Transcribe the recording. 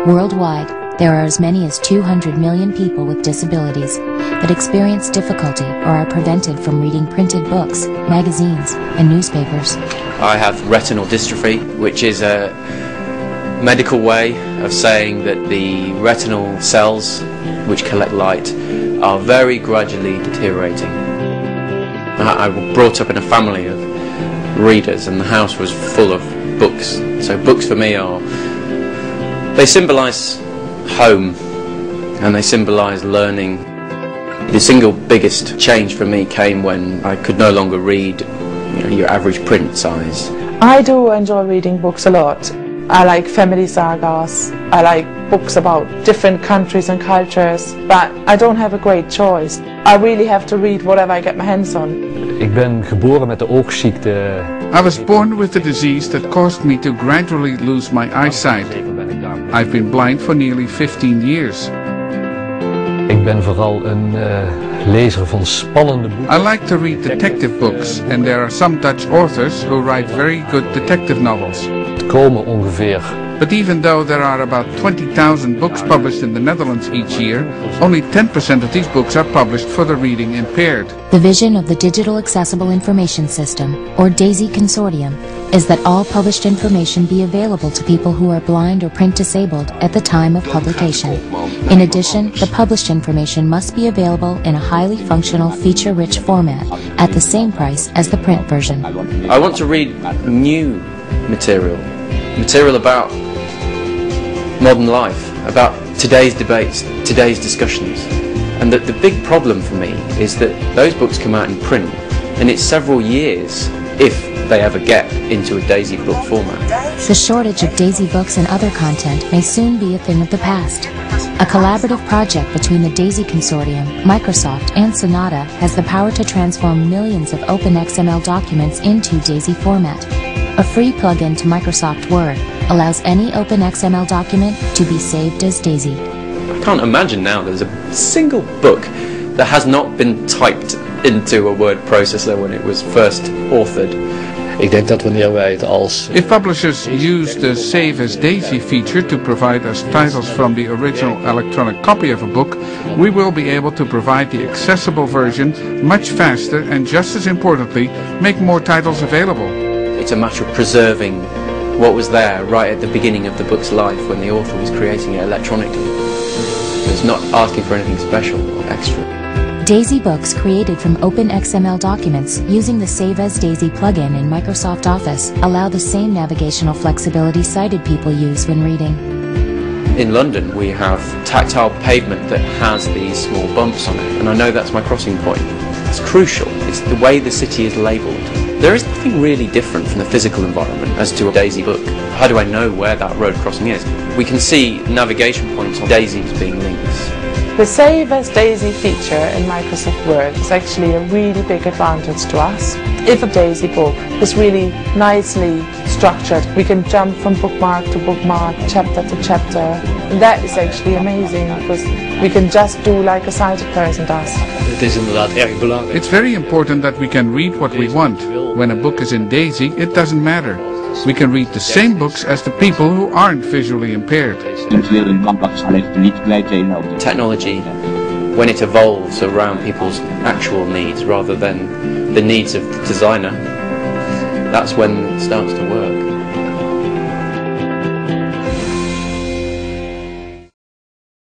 Worldwide, there are as many as 200 million people with disabilities that experience difficulty or are prevented from reading printed books, magazines, and newspapers. I have retinal dystrophy, which is a medical way of saying that the retinal cells, which collect light, are very gradually deteriorating. I was brought up in a family of readers, and the house was full of books. So books for me they symbolise home, and they symbolise learning. The single biggest change for me came when I could no longer read your average print size. I do enjoy reading books a lot. I like family sagas, I like books about different countries and cultures, but I don't have a great choice. I really have to read whatever I get my hands on. Ik ben geboren met de oogziekte. I was born with a disease that caused me to gradually lose my eyesight. I've been blind for nearly 15 years. Ik ben vooral een lezer van spannende boeken. I like to read detective books, and there are some Dutch authors who write very good detective novels. Er komen ongeveer. But even though there are about 20,000 books published in the Netherlands each year, only 10% of these books are published for the reading impaired. The vision of the Digital Accessible Information System, or DAISY Consortium, is that all published information be available to people who are blind or print disabled at the time of publication. In addition, the published information must be available in a highly functional, feature-rich format at the same price as the print version. I want to read new material about modern life, about today's debates, today's discussions. And the big problem for me is that those books come out in print, and it's several years, if they ever get into a DAISY book format. The shortage of DAISY books and other content may soon be a thing of the past. A collaborative project between the DAISY Consortium, Microsoft, and Sonata has the power to transform millions of open XML documents into DAISY format. A free plugin to Microsoft Word allows any open XML document to be saved as DAISY. I can't imagine now there's a single book that has not been typed into a word processor when it was first authored. Ik denk dat wanneer wij het als... If publishers use the Save as DAISY feature to provide us titles from the original electronic copy of a book, we will be able to provide the accessible version much faster and, just as importantly, make more titles available. It's a matter of preserving what was there right at the beginning of the book's life when the author was creating it electronically. It's not asking for anything special or extra. DAISY books created from open XML documents using the Save as DAISY plugin in Microsoft Office allow the same navigational flexibility sighted people use when reading. In London we have tactile pavement that has these small bumps on it, and I know that's my crossing point. It's crucial. It's the way the city is labelled. There is nothing really different from the physical environment as to a DAISY book. How do I know where that road crossing is? We can see navigation points on DAISYs being links. The Save as DAISY feature in Microsoft Word is actually a really big advantage to us. If a DAISY book is really nicely structured, we can jump from bookmark to bookmark, chapter to chapter. And that is actually amazing because we can just do like a sighted person does. Het is inderdaad erg belangrijk. It's very important that we can read what we want. When a book is in DAISY, it doesn't matter. We can read the same books as the people who aren't visually impaired. Technology, when it evolves around people's actual needs rather than the needs of the designer, that's when it starts to work.